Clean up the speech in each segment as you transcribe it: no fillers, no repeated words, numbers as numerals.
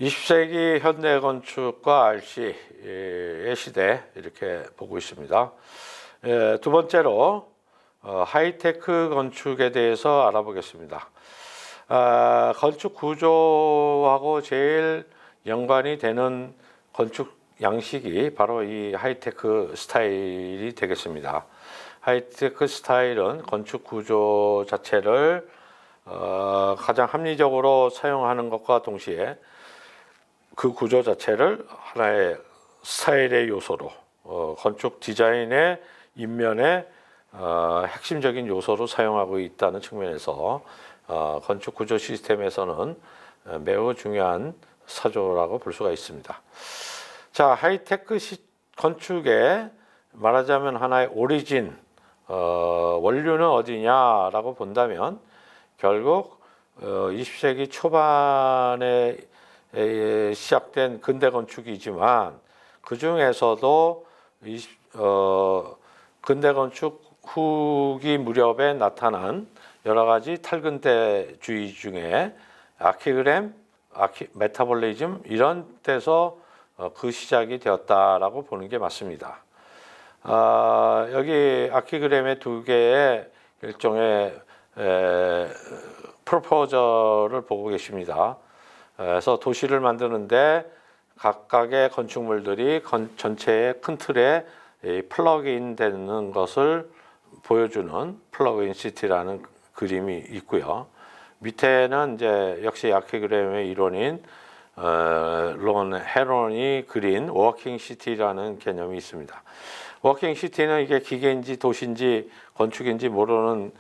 20세기 현대 건축과 RC의 시대 이렇게 보고 있습니다. 두 번째로 하이테크 건축에 대해서 알아보겠습니다. 건축 구조하고 제일 연관이 되는 건축 양식이 바로 이 하이테크 스타일이 되겠습니다. 하이테크 스타일은 건축 구조 자체를 가장 합리적으로 사용하는 것과 동시에 그 구조 자체를 하나의 스타일의 요소로 건축 디자인의 인면의 핵심적인 요소로 사용하고 있다는 측면에서 건축 구조 시스템에서는 매우 중요한 사조라고 볼 수가 있습니다. 자, 하이테크 건축의 말하자면 하나의 오리진, 원류는 어디냐라고 본다면 결국 20세기 초반에 시작된 근대 건축이지만 그 중에서도 근대 건축 후기 무렵에 나타난 여러 가지 탈근대주의 중에 아키그램, 메타볼리즘 이런 데서 그 시작이 되었다라고 보는 게 맞습니다. 여기 아키그램의 두 개의 일종의 프로포저를 보고 계십니다. 그래서 도시를 만드는데 각각의 건축물들이 전체의 큰 틀에 플러그인 되는 것을 보여주는 플러그인 시티라는 그림이 있고요. 밑에는 이제 역시 아키그램의 이론인 론 헤론이 그린 워킹 시티라는 개념이 있습니다. 워킹 시티는 이게 기계인지 도시인지 건축인지 모르는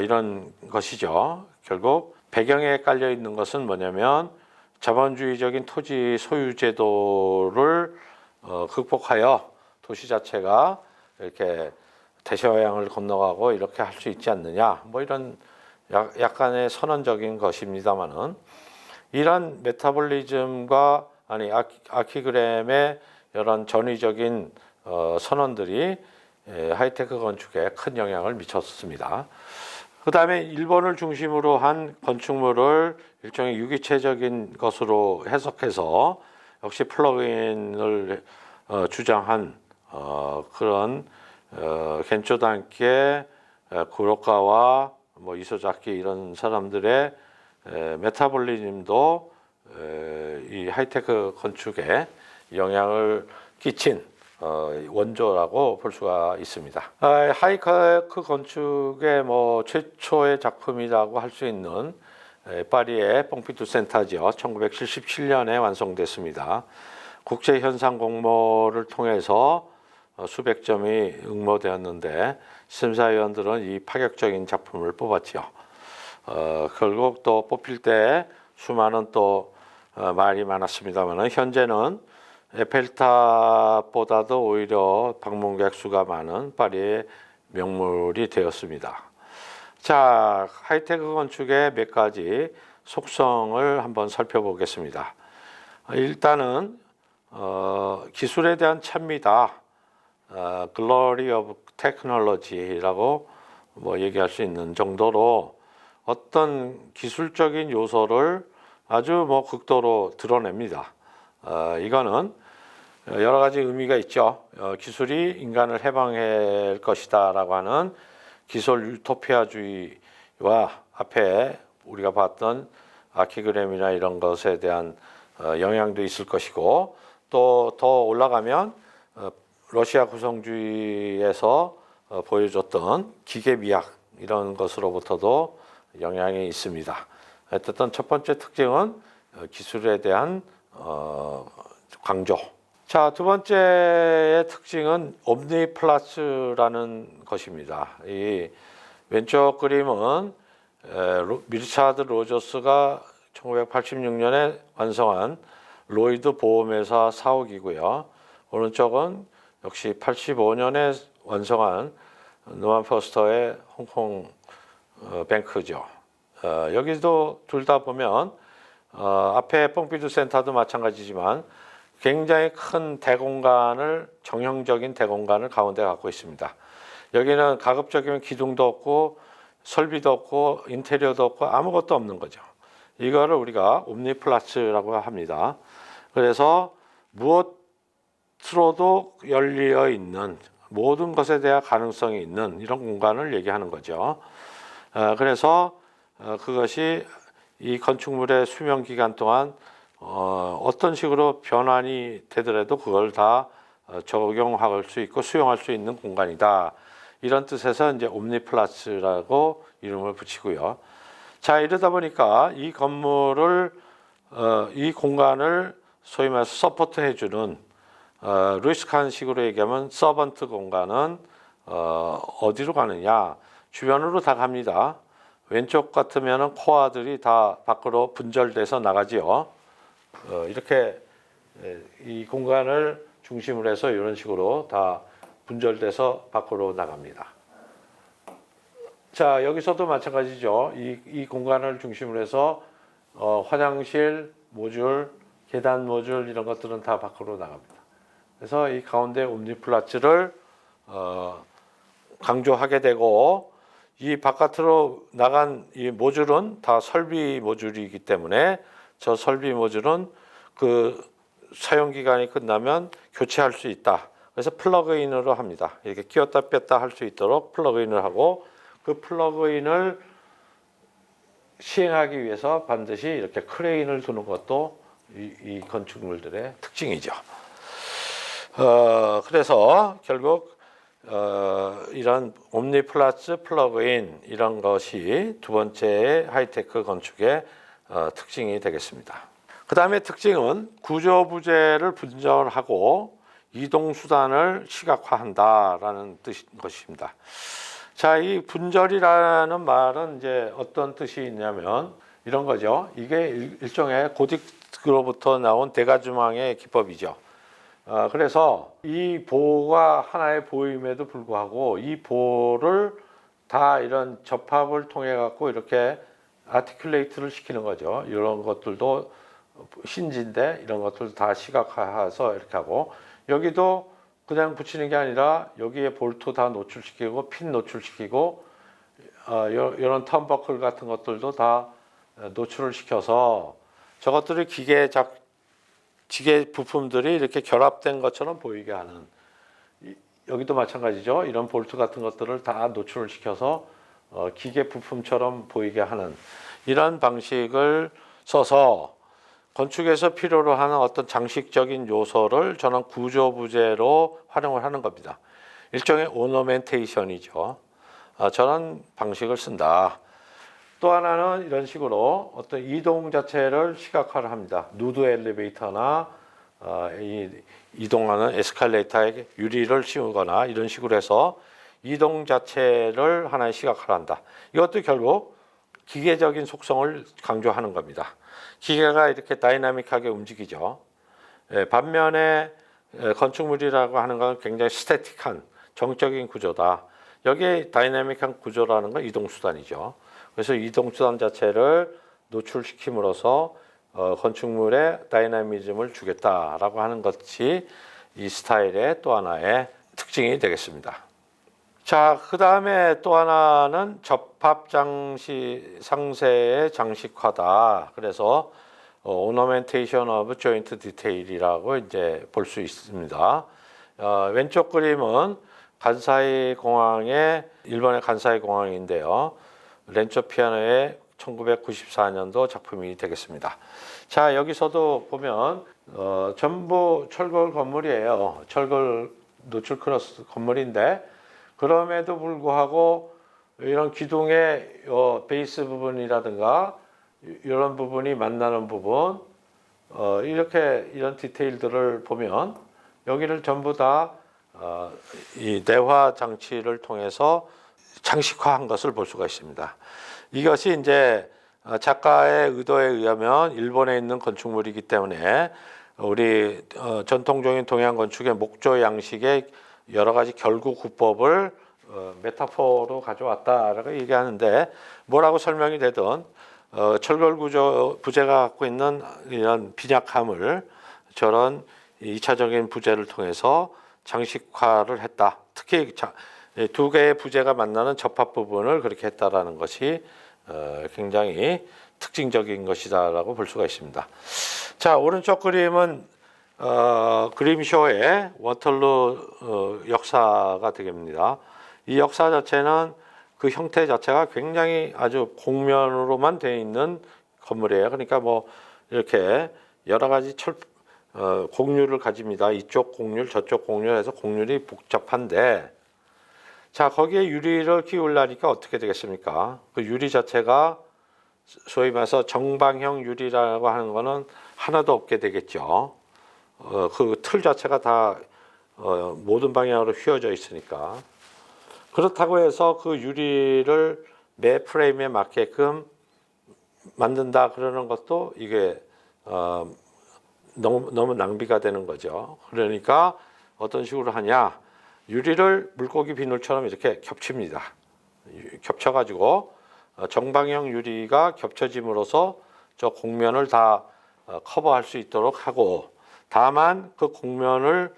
이런 것이죠. 결국 배경에 깔려 있는 것은 뭐냐면 자본주의적인 토지 소유 제도를 극복하여 도시 자체가 이렇게 대서양을 건너가고 이렇게 할 수 있지 않느냐, 뭐 이런 약간의 선언적인 것입니다만은 이런 메타볼리즘과 아키그램의 이런 전위적인 선언들이 하이테크 건축에 큰 영향을 미쳤습니다. 그 다음에 일본을 중심으로 한 건축물을 일종의 유기체적인 것으로 해석해서 역시 플러그인을 주장한 그런 겐초 단케, 구로카와 뭐 이소자키 이런 사람들의 메타볼리즘도 이 하이테크 건축에 영향을 끼친 원조라고 볼 수가 있습니다. 하이테크 건축의 뭐 최초의 작품이라고 할 수 있는 파리의 뽕피두 센터죠. 1977년에 완성됐습니다. 국제 현상 공모를 통해서 수백 점이 응모되었는데 심사위원들은 이 파격적인 작품을 뽑았죠. 결국 또 뽑힐 때 수많은 또 말이 많았습니다만 현재는 에펠탑보다도 오히려 방문객 수가 많은 파리의 명물이 되었습니다. 자, 하이테크 건축의 몇 가지 속성을 한번 살펴보겠습니다. 일단은 기술에 대한 찬미다, Glory of Technology라고 뭐 얘기할 수 있는 정도로 어떤 기술적인 요소를 아주 뭐 극도로 드러냅니다. 이거는 여러 가지 의미가 있죠. 기술이 인간을 해방할 것이다라고 하는 기술 유토피아주의와 앞에 우리가 봤던 아키그램이나 이런 것에 대한 영향도 있을 것이고 또 더 올라가면 러시아 구성주의에서 보여줬던 기계미학 이런 것으로부터도 영향이 있습니다. 어쨌든 첫 번째 특징은 기술에 대한 강조. 자, 두 번째의 특징은 옴니플러스라는 것입니다. 이 왼쪽 그림은 리차드 로저스가 1986년에 완성한 로이드 보험회사 사옥이고요. 오른쪽은 역시 85년에 완성한 노만 포스터의 홍콩 뱅크죠. 여기도 둘 다 보면 앞에 뽕피두 센터도 마찬가지지만 굉장히 큰 대공간을 정형적인 대공간을 가운데 갖고 있습니다. 여기는 가급적이면 기둥도 없고 설비도 없고 인테리어도 없고 아무것도 없는 거죠. 이거를 우리가 옴니플라츠라고 합니다. 그래서 무엇으로도 열려 있는 모든 것에 대한 가능성이 있는 이런 공간을 얘기하는 거죠. 그래서 그것이 이 건축물의 수명 기간 동안 어떤 식으로 변환이 되더라도 그걸 다 적용할 수 있고 수용할 수 있는 공간이다. 이런 뜻에서 이제 옴니플라츠라고 이름을 붙이고요. 자, 이러다 보니까 이 건물을 이 공간을 소위 말해서 서포트 해주는 루이스 칸식으로 얘기하면 서번트 공간은 어디로 가느냐? 주변으로 다 갑니다. 왼쪽 같으면은 코어들이 다 밖으로 분절돼서 나가지요. 이렇게 이 공간을 중심으로 해서 이런 식으로 다 분절돼서 밖으로 나갑니다. 자, 여기서도 마찬가지죠. 이 공간을 중심으로 해서 화장실 모듈, 계단 모듈 이런 것들은 다 밖으로 나갑니다. 그래서 이 가운데 옴니플라츠를 강조하게 되고 이 바깥으로 나간 이 모듈은 다 설비 모듈이기 때문에 저 설비 모듈은 그 사용 기간이 끝나면 교체할 수 있다. 그래서 플러그인으로 합니다. 이렇게 끼웠다 뺐다 할 수 있도록 플러그인을 하고 그 플러그인을 시행하기 위해서 반드시 이렇게 크레인을 두는 것도 이 건축물들의 특징이죠. 그래서 결국 이런 옴니플라츠 플러그인 이런 것이 두 번째의 하이테크 건축의 특징이 되겠습니다. 그 다음에 특징은 구조 부재를 분절하고 이동 수단을 시각화한다라는 것입니다. 자, 이 분절이라는 말은 이제 어떤 뜻이 있냐면 이런 거죠. 이게 일종의 고딕으로부터 나온 대가주망의 기법이죠. 그래서 이 보가 하나의 보임에도 불구하고 이 보를 다 이런 접합을 통해 갖고 이렇게 아티큘레이트를 시키는 거죠. 이런 것들도 힌지인데 이런 것들도 다 시각화해서 이렇게 하고 여기도 그냥 붙이는 게 아니라 여기에 볼트 다 노출시키고 핀 노출시키고 이런 턴버클 같은 것들도 다 노출을 시켜서 저것들이 기계 부품들이 이렇게 결합된 것처럼 보이게 하는 여기도 마찬가지죠. 이런 볼트 같은 것들을 다 노출을 시켜서 기계 부품처럼 보이게 하는 이런 방식을 써서 건축에서 필요로 하는 어떤 장식적인 요소를 저는 구조 부재로 활용을 하는 겁니다. 일종의 오너멘테이션이죠. 저런 방식을 쓴다. 또 하나는 이런 식으로 어떤 이동 자체를 시각화를 합니다. 누드 엘리베이터나 이동하는 에스컬레이터에 유리를 씌우거나 이런 식으로 해서 이동 자체를 하나의 시각화를 한다. 이것도 결국 기계적인 속성을 강조하는 겁니다. 기계가 이렇게 다이나믹하게 움직이죠. 반면에 건축물이라고 하는 건 굉장히 스태틱한 정적인 구조다. 여기에 다이나믹한 구조라는 건 이동수단이죠. 그래서 이동수단 자체를 노출시킴으로써 건축물의 다이나미즘을 주겠다라고 하는 것이 이 스타일의 또 하나의 특징이 되겠습니다. 자, 그 다음에 또 하나는 접합 장식 상세의 장식화다. 그래서 ornamentation of joint detail이라고 이제 볼 수 있습니다. 왼쪽 그림은 간사이 공항의 일본의 간사이 공항인데요. 렌초 피아노의 1994년도 작품이 되겠습니다. 자, 여기서도 보면 전부 철골 건물이에요. 철골 노출 크로스 건물인데 그럼에도 불구하고 이런 기둥의 베이스 부분이라든가 이런 부분이 만나는 부분 이렇게 이런 디테일들을 보면 여기를 전부 다 이 내화 장치를 통해서 장식화한 것을 볼 수가 있습니다. 이것이 이제 작가의 의도에 의하면 일본에 있는 건축물이기 때문에 우리 전통적인 동양 건축의 목조 양식의 여러 가지 결구구법을 메타포로 가져왔다라고 얘기하는데 뭐라고 설명이 되든 철골 구조 부재가 갖고 있는 이런 빈약함을 저런 2차적인 부재를 통해서 장식화를 했다. 특히 두 개의 부재가 만나는 접합 부분을 그렇게 했다라는 것이 굉장히 특징적인 것이다라고 볼 수가 있습니다. 자, 오른쪽 그림은 그림쇼의 워털루 역사가 되겠습니다. 이 역사 자체는 그 형태 자체가 굉장히 아주 곡면으로만 되어 있는 건물이에요. 그러니까 뭐 이렇게 여러 가지 곡률을 가집니다. 이쪽 곡률, 저쪽 곡률 해서 곡률이 복잡한데, 자, 거기에 유리를 끼우려니까 어떻게 되겠습니까? 그 유리 자체가 소위 말해서 정방형 유리라고 하는 거는 하나도 없게 되겠죠. 그 틀 자체가 다 모든 방향으로 휘어져 있으니까. 그렇다고 해서 그 유리를 매 프레임에 맞게끔 만든다 그러는 것도 이게 너무 낭비가 되는 거죠. 그러니까 어떤 식으로 하냐? 유리를 물고기 비늘처럼 이렇게 겹칩니다. 겹쳐가지고 정방형 유리가 겹쳐짐으로써 저 곡면을 다 커버할 수 있도록 하고, 다만 그 곡면을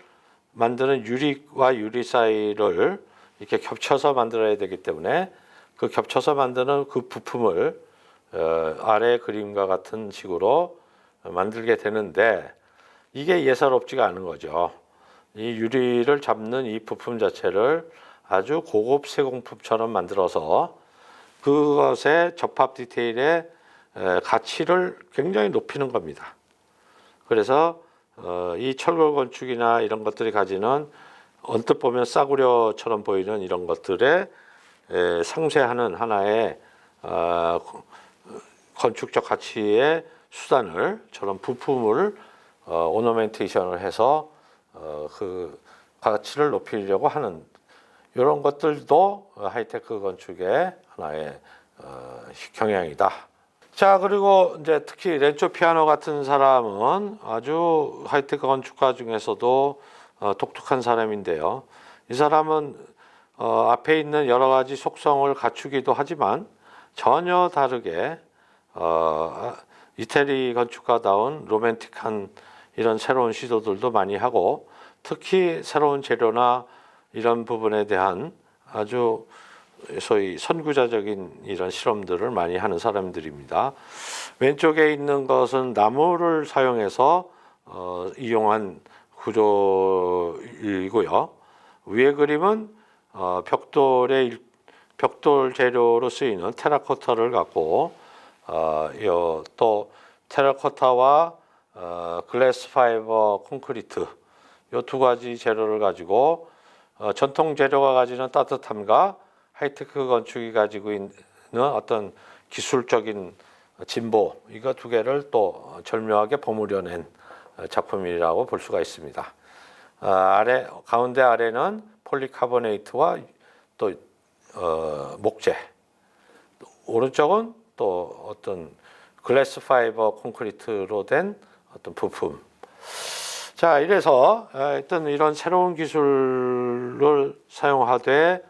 만드는 유리와 유리 사이를 이렇게 겹쳐서 만들어야 되기 때문에 그 겹쳐서 만드는 그 부품을 아래 그림과 같은 식으로 만들게 되는데, 이게 예사롭지가 않은 거죠. 이 유리를 잡는 이 부품 자체를 아주 고급 세공품처럼 만들어서 그것의 접합 디테일의 가치를 굉장히 높이는 겁니다. 그래서 이 철골 건축이나 이런 것들이 가지는 언뜻 보면 싸구려처럼 보이는 이런 것들에 상쇄하는 하나의 건축적 가치의 수단을, 저런 부품을 오너멘테이션을 해서 그 가치를 높이려고 하는 이런 것들도 하이테크 건축의 하나의 경향이다. 자, 그리고 이제 특히 렌초 피아노 같은 사람은 아주 하이테크 건축가 중에서도 독특한 사람인데요. 이 사람은 앞에 있는 여러 가지 속성을 갖추기도 하지만 전혀 다르게 이태리 건축가다운 로맨틱한 이런 새로운 시도들도 많이 하고, 특히 새로운 재료나 이런 부분에 대한 아주 소위 선구자적인 이런 실험들을 많이 하는 사람들입니다. 왼쪽에 있는 것은 나무를 사용해서 이용한 구조이고요. 위에 그림은 벽돌 재료로 쓰이는 테라코타를 갖고 또 테라코타와 글래스 파이버 콘크리트 이 두 가지 재료를 가지고 전통 재료가 가지는 따뜻함과 하이테크 건축이 가지고 있는 어떤 기술적인 진보, 이거 두 개를 또 절묘하게 버무려낸 작품이라고 볼 수가 있습니다. 가운데 아래는 폴리카보네이트와 또 목재, 오른쪽은 또 어떤 글래스 파이버 콘크리트로 된 어떤 부품. 자, 이래서 일단 이런 새로운 기술을 사용하되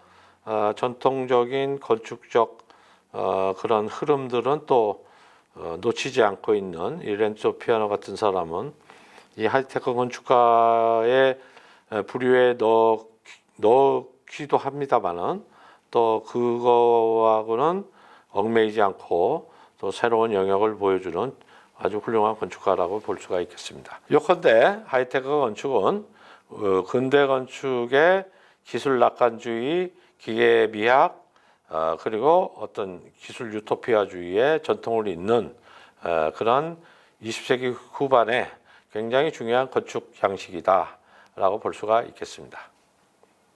전통적인 건축적 그런 흐름들은 또 놓치지 않고 있는 이 렌초 피아노 같은 사람은 이 하이테크 건축가의 부류에 넣기도 합니다만은 또 그거하고는 얽매이지 않고 또 새로운 영역을 보여주는 아주 훌륭한 건축가라고 볼 수가 있겠습니다. 요컨대 하이테크 건축은 근대 건축의 기술 낙관주의, 기계 미학, 그리고 어떤 기술 유토피아주의의 전통을 잇는 그런 20세기 후반에 굉장히 중요한 건축 양식이다라고 볼 수가 있겠습니다.